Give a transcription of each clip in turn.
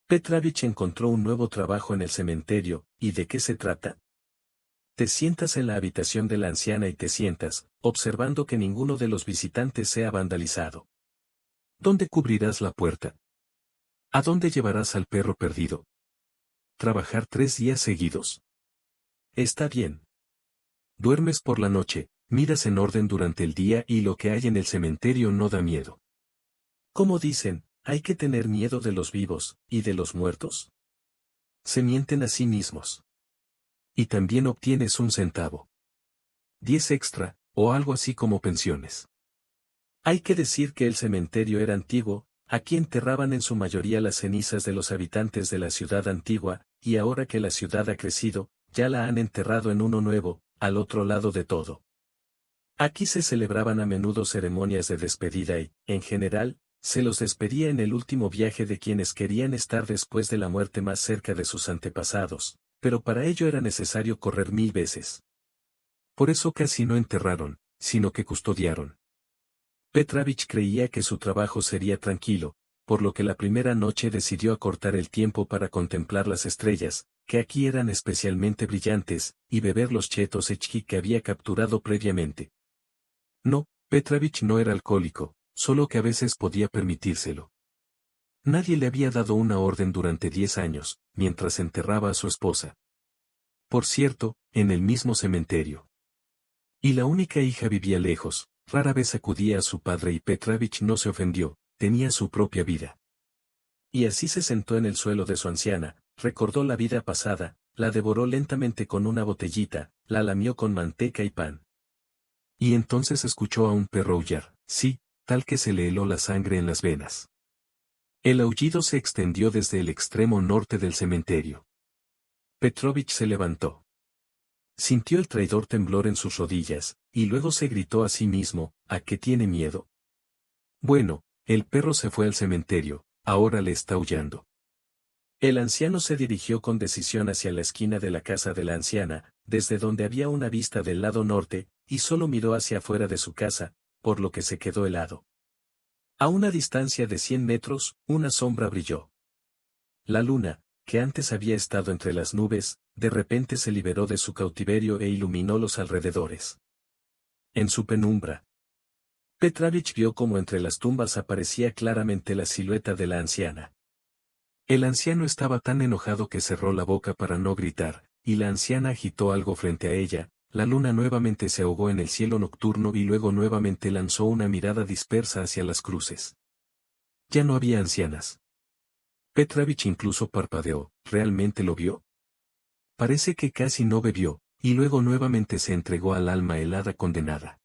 Petrovich encontró un nuevo trabajo en el cementerio. ¿Y de qué se trata? Te sientas en la habitación de la anciana y te sientas, observando que ninguno de los visitantes sea vandalizado. ¿Dónde cubrirás la puerta? ¿A dónde llevarás al perro perdido? Trabajar 3 días seguidos. Está bien. Duermes por la noche, miras en orden durante el día y lo que hay en el cementerio no da miedo. Como dicen, hay que tener miedo de los vivos, ¿y de los muertos? Se mienten a sí mismos. Y también obtienes 1 centavo. 10 extra, o algo así como pensiones. Hay que decir que el cementerio era antiguo, aquí enterraban en su mayoría las cenizas de los habitantes de la ciudad antigua, y ahora que la ciudad ha crecido, ya la han enterrado en uno nuevo, al otro lado de todo. Aquí se celebraban a menudo ceremonias de despedida y, en general, se los despedía en el último viaje de quienes querían estar después de la muerte más cerca de sus antepasados, pero para ello era necesario correr 1000 veces. Por eso casi no enterraron, sino que custodiaron. Petrovich creía que su trabajo sería tranquilo, por lo que la primera noche decidió acortar el tiempo para contemplar las estrellas, que aquí eran especialmente brillantes, y beber los chetos hechki que había capturado previamente. No, Petrovich no era alcohólico, solo que a veces podía permitírselo. Nadie le había dado una orden durante 10 años, mientras enterraba a su esposa. Por cierto, en el mismo cementerio. Y la única hija vivía lejos, rara vez acudía a su padre y Petrovich no se ofendió, tenía su propia vida. Y así se sentó en el suelo de su anciana, recordó la vida pasada, la devoró lentamente con una botellita, la lamió con manteca y pan. Y entonces escuchó a un perro aullar, sí, tal que se le heló la sangre en las venas. El aullido se extendió desde el extremo norte del cementerio. Petrovich se levantó. Sintió el traidor temblor en sus rodillas, y luego se gritó a sí mismo, ¿a qué tiene miedo? Bueno, el perro se fue al cementerio, ahora le está aullando. El anciano se dirigió con decisión hacia la esquina de la casa de la anciana, desde donde había una vista del lado norte, y solo miró hacia afuera de su casa, por lo que se quedó helado. A una distancia de 100 metros, una sombra brilló. La luna, que antes había estado entre las nubes, de repente se liberó de su cautiverio e iluminó los alrededores. En su penumbra, Petrovich vio como entre las tumbas aparecía claramente la silueta de la anciana. El anciano estaba tan enojado que cerró la boca para no gritar, y la anciana agitó algo frente a ella, la luna nuevamente se ahogó en el cielo nocturno y luego nuevamente lanzó una mirada dispersa hacia las cruces. Ya no había ancianas. Petrovich incluso parpadeó, ¿realmente lo vio? Parece que casi no bebió, y luego nuevamente se entregó al alma helada condenada.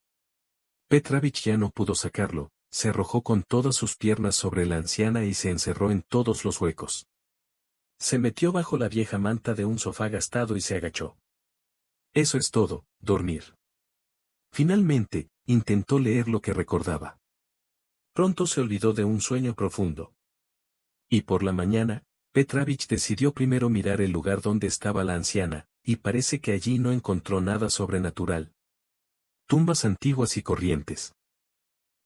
Petrovich ya no pudo sacarlo, se arrojó con todas sus piernas sobre la anciana y se encerró en todos los huecos. Se metió bajo la vieja manta de un sofá gastado y se agachó. Eso es todo, dormir. Finalmente, intentó leer lo que recordaba. Pronto se olvidó de un sueño profundo. Y por la mañana, Petrovich decidió primero mirar el lugar donde estaba la anciana, y parece que allí no encontró nada sobrenatural. Tumbas antiguas y corrientes.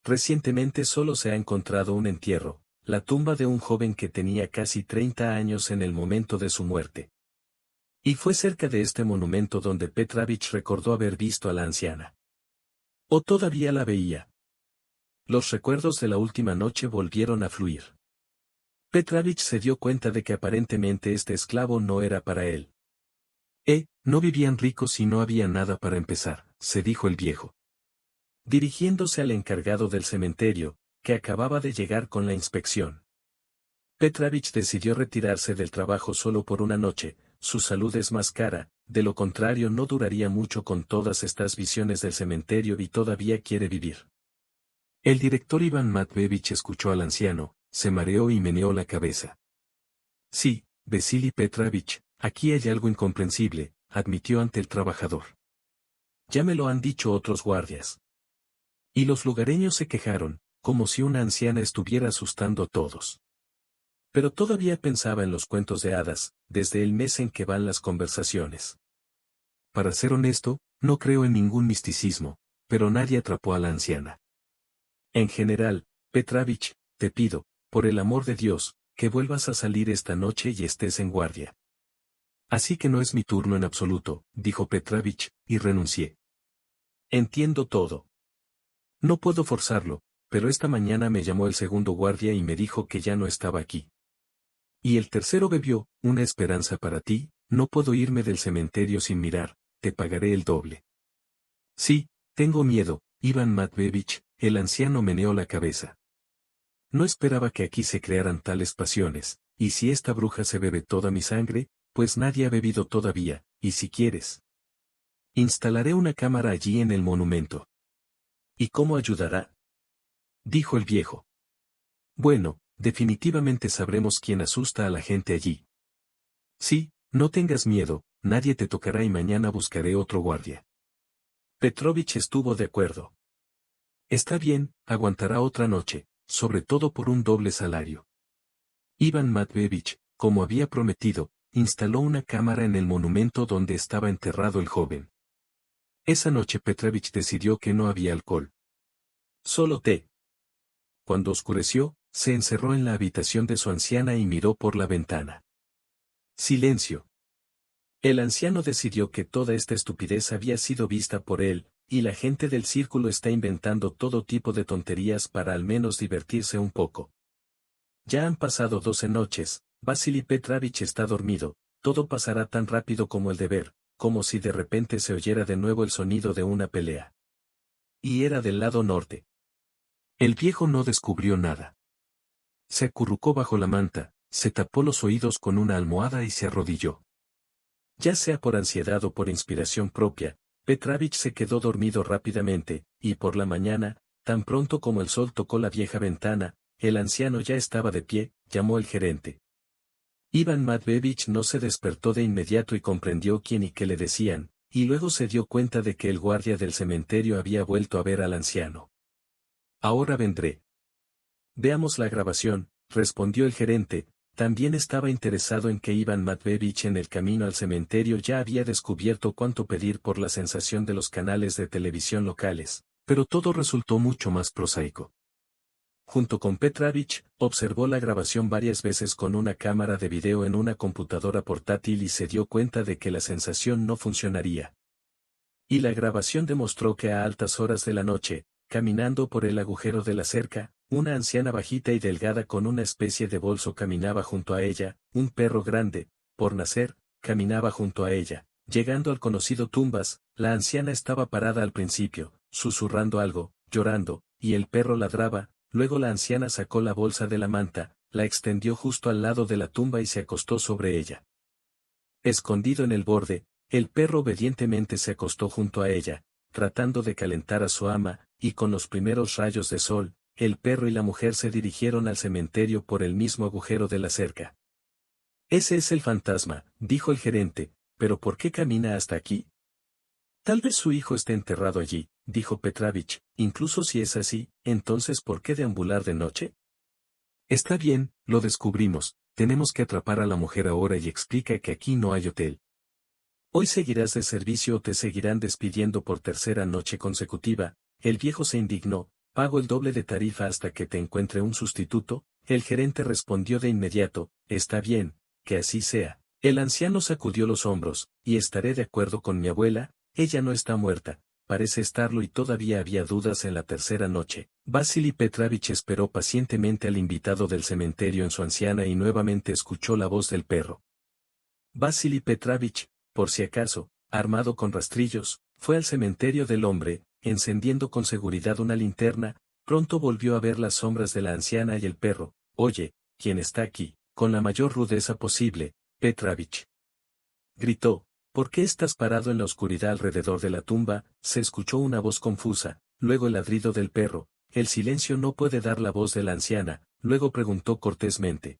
Recientemente solo se ha encontrado un entierro, la tumba de un joven que tenía casi 30 años en el momento de su muerte. Y fue cerca de este monumento donde Petrovich recordó haber visto a la anciana. O todavía la veía. Los recuerdos de la última noche volvieron a fluir. Petrovich se dio cuenta de que aparentemente este esclavo no era para él. No vivían ricos y no había nada para empezar, se dijo el viejo. Dirigiéndose al encargado del cementerio, que acababa de llegar con la inspección. Petrovich decidió retirarse del trabajo solo por una noche, su salud es más cara, de lo contrario no duraría mucho con todas estas visiones del cementerio y todavía quiere vivir. El director Iván Matveyevich escuchó al anciano, se mareó y meneó la cabeza. Sí, Vasily Petrovich, aquí hay algo incomprensible, admitió ante el trabajador. Ya me lo han dicho otros guardias. Y los lugareños se quejaron, como si una anciana estuviera asustando a todos. Pero todavía pensaba en los cuentos de hadas, desde el mes en que van las conversaciones. Para ser honesto, no creo en ningún misticismo, pero nadie atrapó a la anciana. En general, Petrovich, te pido, por el amor de Dios, que vuelvas a salir esta noche y estés en guardia. Así que no es mi turno en absoluto, dijo Petrovich, y renuncié. Entiendo todo. No puedo forzarlo, pero esta mañana me llamó el segundo guardia y me dijo que ya no estaba aquí. Y el tercero bebió, una esperanza para ti, no puedo irme del cementerio sin mirar, te pagaré el doble. Sí, tengo miedo, Iván Matveyevich, el anciano meneó la cabeza. No esperaba que aquí se crearan tales pasiones, y si esta bruja se bebe toda mi sangre, pues nadie ha bebido todavía, y si quieres. Instalaré una cámara allí en el monumento. ¿Y cómo ayudará? Dijo el viejo. Bueno, definitivamente sabremos quién asusta a la gente allí. Sí, no tengas miedo, nadie te tocará y mañana buscaré otro guardia. Petrovich estuvo de acuerdo. Está bien, aguantará otra noche, sobre todo por un doble salario. Iván Matveyevich, como había prometido, instaló una cámara en el monumento donde estaba enterrado el joven. Esa noche Petrovich decidió que no había alcohol. Solo té. Cuando oscureció, se encerró en la habitación de su anciana y miró por la ventana. Silencio. El anciano decidió que toda esta estupidez había sido vista por él, y la gente del círculo está inventando todo tipo de tonterías para al menos divertirse un poco. Ya han pasado 12 noches, Vasily Petrovich está dormido, todo pasará tan rápido como el deber, como si de repente se oyera de nuevo el sonido de una pelea. Y era del lado norte. El viejo no descubrió nada. Se acurrucó bajo la manta, se tapó los oídos con una almohada y se arrodilló. Ya sea por ansiedad o por inspiración propia, Petrovich se quedó dormido rápidamente, y por la mañana, tan pronto como el sol tocó la vieja ventana, el anciano ya estaba de pie, llamó el gerente. Iván Matveyevich no se despertó de inmediato y comprendió quién y qué le decían, y luego se dio cuenta de que el guardia del cementerio había vuelto a ver al anciano. Ahora vendré. Veamos la grabación, respondió el gerente. También estaba interesado en que Iván Matveyevich en el camino al cementerio ya había descubierto cuánto pedir por la sensación de los canales de televisión locales, pero todo resultó mucho más prosaico. Junto con Petrovich, observó la grabación varias veces con una cámara de video en una computadora portátil y se dio cuenta de que la sensación no funcionaría. Y la grabación demostró que a altas horas de la noche, caminando por el agujero de la cerca, una anciana bajita y delgada con una especie de bolso caminaba junto a ella, un perro grande, por nacer, caminaba junto a ella. Llegando al conocido Tumbas, la anciana estaba parada al principio, susurrando algo, llorando, y el perro ladraba. Luego la anciana sacó la bolsa de la manta, la extendió justo al lado de la tumba y se acostó sobre ella. Escondido en el borde, el perro obedientemente se acostó junto a ella, tratando de calentar a su ama, y con los primeros rayos de sol, el perro y la mujer se dirigieron al cementerio por el mismo agujero de la cerca. Ese es el fantasma, dijo el gerente, pero ¿por qué camina hasta aquí? Tal vez su hijo esté enterrado allí, dijo Petrovich, incluso si es así, entonces ¿por qué deambular de noche? Está bien, lo descubrimos, tenemos que atrapar a la mujer ahora y explica que aquí no hay hotel. Hoy seguirás de servicio o te seguirán despidiendo por tercera noche consecutiva. El viejo se indignó, pago el doble de tarifa hasta que te encuentre un sustituto. El gerente respondió de inmediato, está bien, que así sea. El anciano sacudió los hombros, y estaré de acuerdo con mi abuela, ella no está muerta, parece estarlo y todavía había dudas en la tercera noche. Vasily Petrovich esperó pacientemente al invitado del cementerio en su anciana y nuevamente escuchó la voz del perro. Vasily Petrovich, por si acaso, armado con rastrillos, fue al cementerio del hombre, encendiendo con seguridad una linterna, pronto volvió a ver las sombras de la anciana y el perro. Oye, ¿quién está aquí? Con la mayor rudeza posible, Petrovich. Gritó. ¿Por qué estás parado en la oscuridad alrededor de la tumba? Se escuchó una voz confusa, luego el ladrido del perro. El silencio no puede dar la voz de la anciana, luego preguntó cortésmente.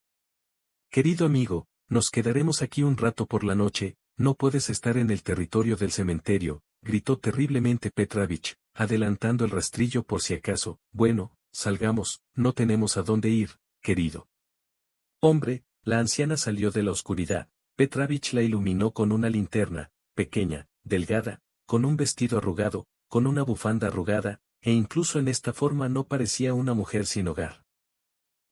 Querido amigo, nos quedaremos aquí un rato por la noche, no puedes estar en el territorio del cementerio, gritó terriblemente Petrovich, adelantando el rastrillo por si acaso. Bueno, salgamos, no tenemos a dónde ir, querido. Hombre, la anciana salió de la oscuridad. Petrovich la iluminó con una linterna, pequeña, delgada, con un vestido arrugado, con una bufanda arrugada, e incluso en esta forma no parecía una mujer sin hogar.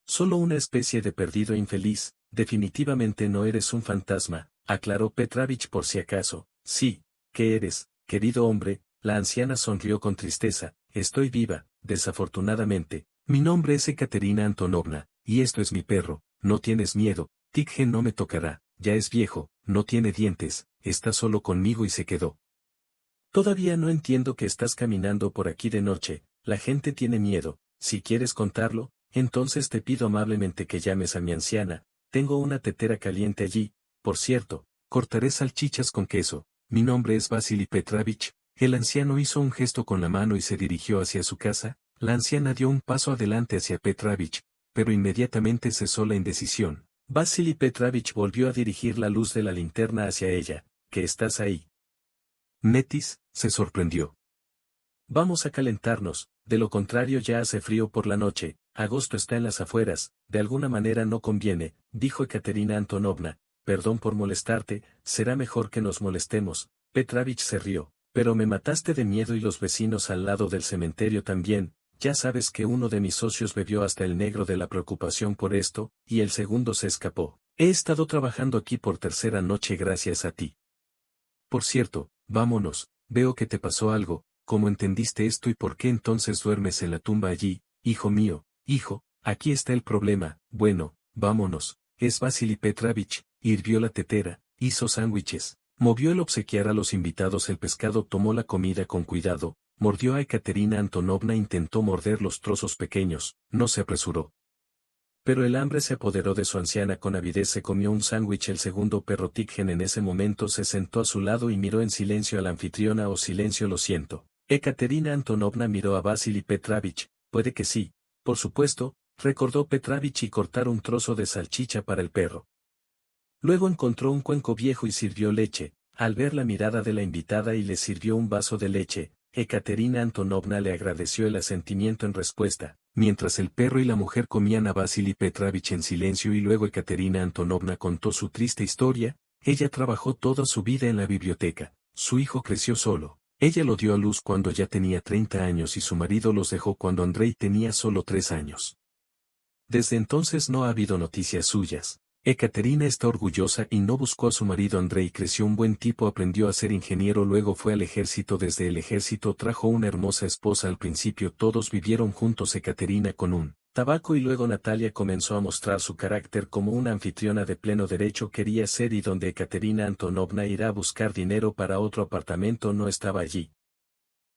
Solo una especie de perdido infeliz, definitivamente no eres un fantasma, aclaró Petrovich por si acaso. Sí, ¿qué eres, querido hombre? La anciana sonrió con tristeza. Estoy viva, desafortunadamente. Mi nombre es Ekaterina Antonovna, y esto es mi perro. No tienes miedo, Tiggen no me tocará, ya es viejo, no tiene dientes, está solo conmigo y se quedó. Todavía no entiendo que estás caminando por aquí de noche, la gente tiene miedo. Si quieres contarlo, entonces te pido amablemente que llames a mi anciana. Tengo una tetera caliente allí. Por cierto, cortaré salchichas con queso. Mi nombre es Vasily Petrovich. El anciano hizo un gesto con la mano y se dirigió hacia su casa. La anciana dio un paso adelante hacia Petrovich, pero inmediatamente cesó la indecisión. Vasily Petrovich volvió a dirigir la luz de la linterna hacia ella. ¿Qué estás ahí? Metis, se sorprendió. Vamos a calentarnos, de lo contrario ya hace frío por la noche, agosto está en las afueras, de alguna manera no conviene, dijo Ekaterina Antonovna. Perdón por molestarte, será mejor que nos molestemos. Petrovich se rió. Pero me mataste de miedo y los vecinos al lado del cementerio también. Ya sabes que uno de mis socios bebió hasta el negro de la preocupación por esto, y el segundo se escapó. He estado trabajando aquí por tercera noche gracias a ti. Por cierto, vámonos, veo que te pasó algo. ¿Cómo entendiste esto y por qué entonces duermes en la tumba allí? Hijo mío, hijo, aquí está el problema. Bueno, vámonos. Es Vasily Petrovich. Hirvió la tetera, hizo sándwiches, movió el obsequiar a los invitados el pescado, tomó la comida con cuidado, mordió a Ekaterina Antonovna, intentó morder los trozos pequeños, no se apresuró. Pero el hambre se apoderó de su anciana con avidez, se comió un sándwich. El segundo perro Tiggen en ese momento se sentó a su lado y miró en silencio a la anfitriona. Oh, silencio, lo siento. Ekaterina Antonovna miró a Vasily Petrovich. Puede que sí, por supuesto, recordó Petrovich, y cortar un trozo de salchicha para el perro. Luego encontró un cuenco viejo y sirvió leche. Al ver la mirada de la invitada y le sirvió un vaso de leche, Ekaterina Antonovna le agradeció el asentimiento en respuesta. Mientras el perro y la mujer comían a Vasily Petrovich en silencio y luego Ekaterina Antonovna contó su triste historia. Ella trabajó toda su vida en la biblioteca. Su hijo creció solo. Ella lo dio a luz cuando ya tenía 30 años y su marido los dejó cuando Andrei tenía solo 3 años. Desde entonces no ha habido noticias suyas. Ekaterina está orgullosa y no buscó a su marido. Andrei creció un buen tipo, aprendió a ser ingeniero, luego fue al ejército, desde el ejército trajo una hermosa esposa. Al principio todos vivieron juntos, Ekaterina con un tabaco, y luego Natalia comenzó a mostrar su carácter como una anfitriona de pleno derecho quería ser, y donde Ekaterina Antonovna irá a buscar dinero para otro apartamento no estaba allí.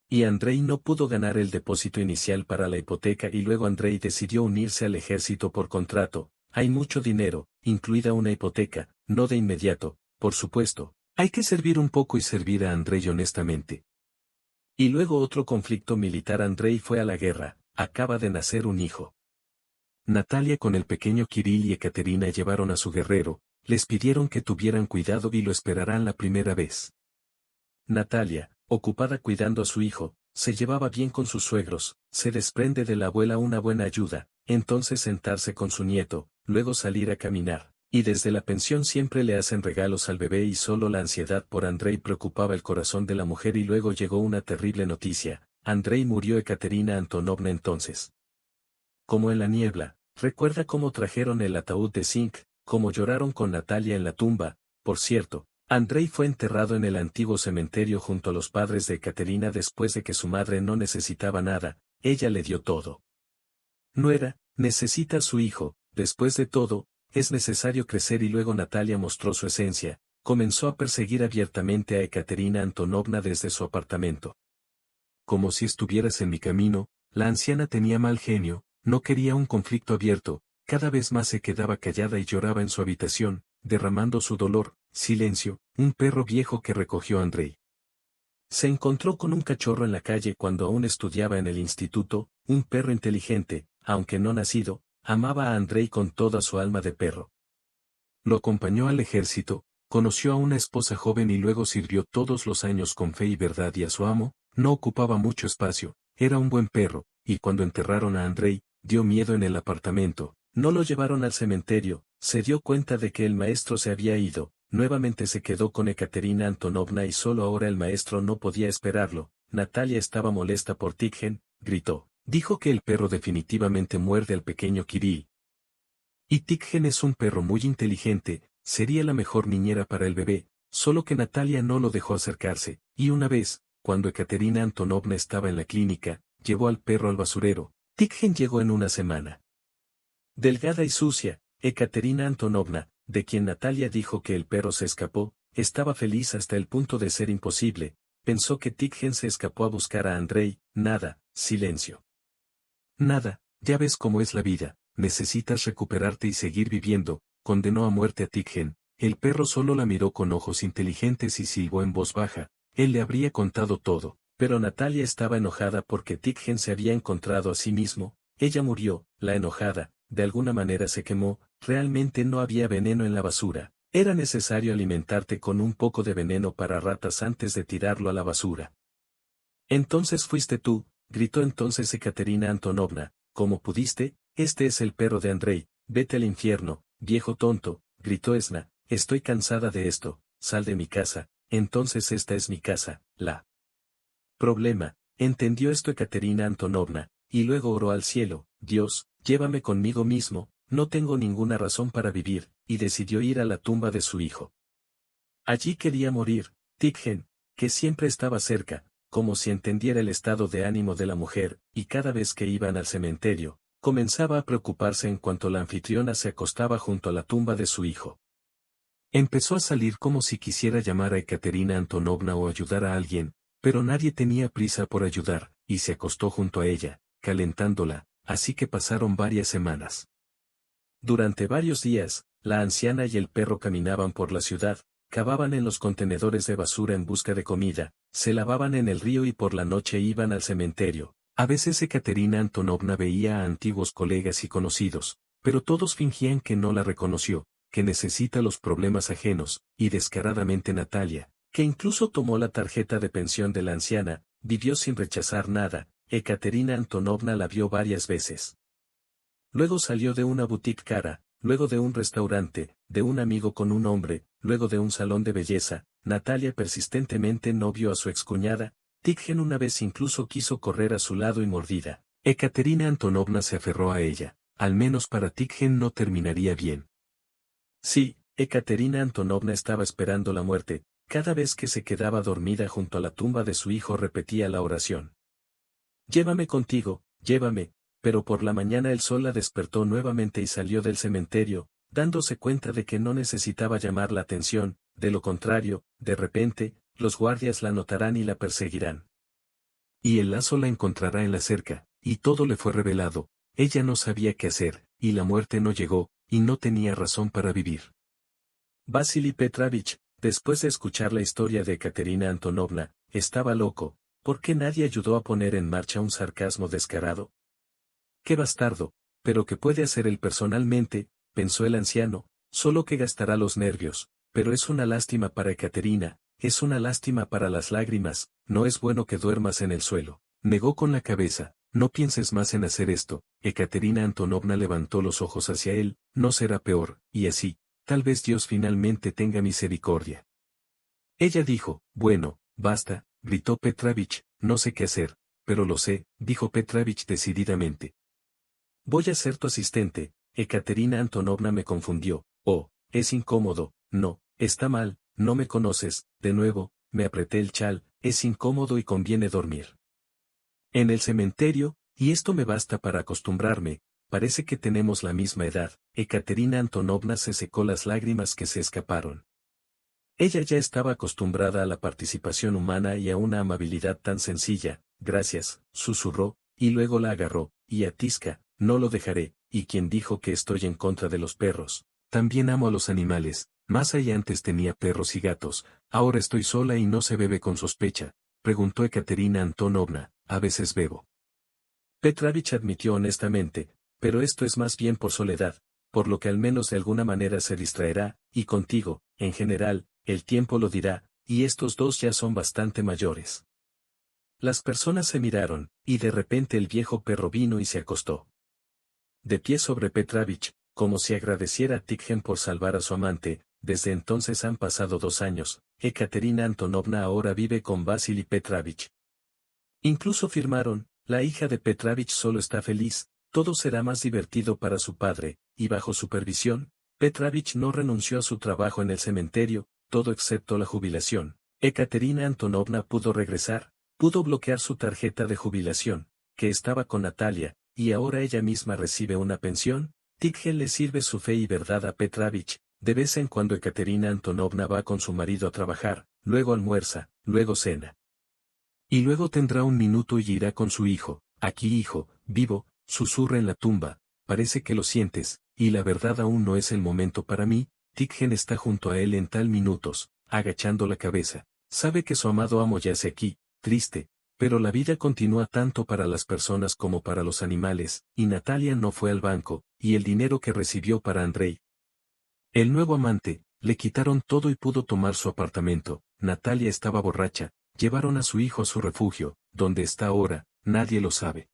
Y Andrei no pudo ganar el depósito inicial para la hipoteca y luego Andrei decidió unirse al ejército por contrato. Hay mucho dinero, incluida una hipoteca, no de inmediato, por supuesto. Hay que servir un poco y servir a Andrei honestamente. Y luego otro conflicto militar. Andrei fue a la guerra, acaba de nacer un hijo. Natalia con el pequeño Kirill y Ekaterina llevaron a su guerrero, les pidieron que tuvieran cuidado y lo esperarán la primera vez. Natalia, ocupada cuidando a su hijo, se llevaba bien con sus suegros, se desprende de la abuela una buena ayuda, entonces sentarse con su nieto, luego salir a caminar, y desde la pensión siempre le hacen regalos al bebé, y solo la ansiedad por Andrei preocupaba el corazón de la mujer. Y luego llegó una terrible noticia: Andrei murió. Ekaterina Antonovna entonces, como en la niebla, recuerda cómo trajeron el ataúd de zinc, cómo lloraron con Natalia en la tumba. Por cierto, Andrei fue enterrado en el antiguo cementerio junto a los padres de Ekaterina después de que su madre no necesitaba nada, ella le dio todo. Nuera, necesita a su hijo, después de todo, es necesario crecer. Y luego Natalia mostró su esencia, comenzó a perseguir abiertamente a Ekaterina Antonovna desde su apartamento. Como si estuvieras en mi camino, la anciana tenía mal genio, no quería un conflicto abierto, cada vez más se quedaba callada y lloraba en su habitación, derramando su dolor. Silencio, un perro viejo que recogió a Andrei. Se encontró con un cachorro en la calle cuando aún estudiaba en el instituto, un perro inteligente, aunque no nacido, amaba a Andrei con toda su alma de perro. Lo acompañó al ejército, conoció a una esposa joven y luego sirvió todos los años con fe y verdad, y a su amo, no ocupaba mucho espacio, era un buen perro, y cuando enterraron a Andrei, dio miedo en el apartamento, no lo llevaron al cementerio, se dio cuenta de que el maestro se había ido, nuevamente se quedó con Ekaterina Antonovna y solo ahora el maestro no podía esperarlo. Natalia estaba molesta por Tiggen, gritó, dijo que el perro definitivamente muerde al pequeño Kirill. Y Tikhen es un perro muy inteligente, sería la mejor niñera para el bebé, solo que Natalia no lo dejó acercarse, y una vez, cuando Ekaterina Antonovna estaba en la clínica, llevó al perro al basurero. Tikhen llegó en una semana. Delgada y sucia, Ekaterina Antonovna, de quien Natalia dijo que el perro se escapó, estaba feliz hasta el punto de ser imposible. Pensó que Tikhen se escapó a buscar a Andrei. Nada, silencio. Nada, ya ves cómo es la vida, necesitas recuperarte y seguir viviendo, condenó a muerte a Tikhen. El perro solo la miró con ojos inteligentes y silbó en voz baja. Él le habría contado todo, pero Natalia estaba enojada porque Tikhen se había encontrado a sí mismo. Ella murió, la enojada, de alguna manera se quemó. Realmente no había veneno en la basura. Era necesario alimentarte con un poco de veneno para ratas antes de tirarlo a la basura. Entonces fuiste tú, gritó entonces Ekaterina Antonovna. ¿Cómo pudiste? Este es el perro de Andrei. Vete al infierno, viejo tonto, gritó Esna. Estoy cansada de esto, sal de mi casa. Entonces esta es mi casa. La problema, entendió esto Ekaterina Antonovna, y luego oró al cielo. Dios, llévame conmigo mismo, no tengo ninguna razón para vivir, y decidió ir a la tumba de su hijo. Allí quería morir. Tikhen, que siempre estaba cerca, como si entendiera el estado de ánimo de la mujer, y cada vez que iban al cementerio, comenzaba a preocuparse en cuanto la anfitriona se acostaba junto a la tumba de su hijo. Empezó a salir como si quisiera llamar a Ekaterina Antonovna o ayudar a alguien, pero nadie tenía prisa por ayudar, y se acostó junto a ella, calentándola, así que pasaron varias semanas. Durante varios días, la anciana y el perro caminaban por la ciudad, cavaban en los contenedores de basura en busca de comida, se lavaban en el río y por la noche iban al cementerio. A veces Ekaterina Antonovna veía a antiguos colegas y conocidos, pero todos fingían que no la reconoció, que necesita los problemas ajenos, y descaradamente Natalia, que incluso tomó la tarjeta de pensión de la anciana, vivió sin rechazar nada. Ekaterina Antonovna la vio varias veces. Luego salió de una boutique cara, luego de un restaurante, de un amigo con un hombre, luego de un salón de belleza. Natalia persistentemente no vio a su excuñada. Tikhen una vez incluso quiso correr a su lado y mordida. Ekaterina Antonovna se aferró a ella. Al menos para Tikhen no terminaría bien. Sí, Ekaterina Antonovna estaba esperando la muerte. Cada vez que se quedaba dormida junto a la tumba de su hijo repetía la oración. Llévame contigo, llévame. Pero por la mañana el sol la despertó nuevamente y salió del cementerio, dándose cuenta de que no necesitaba llamar la atención. De lo contrario, de repente, los guardias la notarán y la perseguirán. Y el lazo la encontrará en la cerca, y todo le fue revelado. Ella no sabía qué hacer, y la muerte no llegó, y no tenía razón para vivir. Vasily Petrovich, después de escuchar la historia de Ekaterina Antonovna, estaba loco. ¿Por qué nadie ayudó a poner en marcha un sarcasmo descarado? ¡Qué bastardo! Pero ¿qué puede hacer él personalmente? Pensó el anciano, solo que gastará los nervios. Pero es una lástima para Ekaterina, es una lástima para las lágrimas. No es bueno que duermas en el suelo. Negó con la cabeza. No pienses más en hacer esto. Ekaterina Antonovna levantó los ojos hacia él. No será peor, y así, tal vez Dios finalmente tenga misericordia. Ella dijo, bueno, basta, gritó Petrovich, no sé qué hacer, pero lo sé, dijo Petrovich decididamente. Voy a ser tu asistente. Ekaterina Antonovna me confundió. Oh, es incómodo. No, está mal, no me conoces. De nuevo, me apreté el chal. Es incómodo y conviene dormir en el cementerio, y esto me basta para acostumbrarme. Parece que tenemos la misma edad. Ekaterina Antonovna se secó las lágrimas que se escaparon. Ella ya estaba acostumbrada a la participación humana y a una amabilidad tan sencilla. Gracias, susurró, y luego la agarró, y atisca, no lo dejaré. ¿Y quién dijo que estoy en contra de los perros? También amo a los animales. Más allá antes tenía perros y gatos, ahora estoy sola y no se bebe con sospecha, preguntó Ekaterina Antonovna. A veces bebo. Petrovich admitió honestamente, pero esto es más bien por soledad, por lo que al menos de alguna manera se distraerá, y contigo, en general, el tiempo lo dirá, y estos dos ya son bastante mayores. Las personas se miraron, y de repente el viejo perro vino y se acostó de pie sobre Petrovich, como si agradeciera a Tikhen por salvar a su amante. Desde entonces han pasado 2 años. Ekaterina Antonovna ahora vive con Vasily Petrovich. Incluso firmaron. La hija de Petrovich solo está feliz, todo será más divertido para su padre. y bajo supervisión, Petrovich no renunció a su trabajo en el cementerio, todo excepto la jubilación. Ekaterina Antonovna pudo regresar, pudo bloquear su tarjeta de jubilación, que estaba con Natalia, y ahora ella misma recibe una pensión. Tigel le sirve su fe y verdad a Petrovich. De vez en cuando Ekaterina Antonovna va con su marido a trabajar, luego almuerza, luego cena. Y luego tendrá un minuto y irá con su hijo. Aquí hijo, vivo, susurra en la tumba, parece que lo sientes, y la verdad aún no es el momento para mí. Tigel está junto a él en tal minutos, agachando la cabeza. Sabe que su amado amo yace aquí, triste, pero la vida continúa tanto para las personas como para los animales, y Natalia no fue al banco, y el dinero que recibió para Andrei. El nuevo amante, le quitaron todo y pudo tomar su apartamento. Natalia estaba borracha, llevaron a su hijo a su refugio, donde está ahora, nadie lo sabe.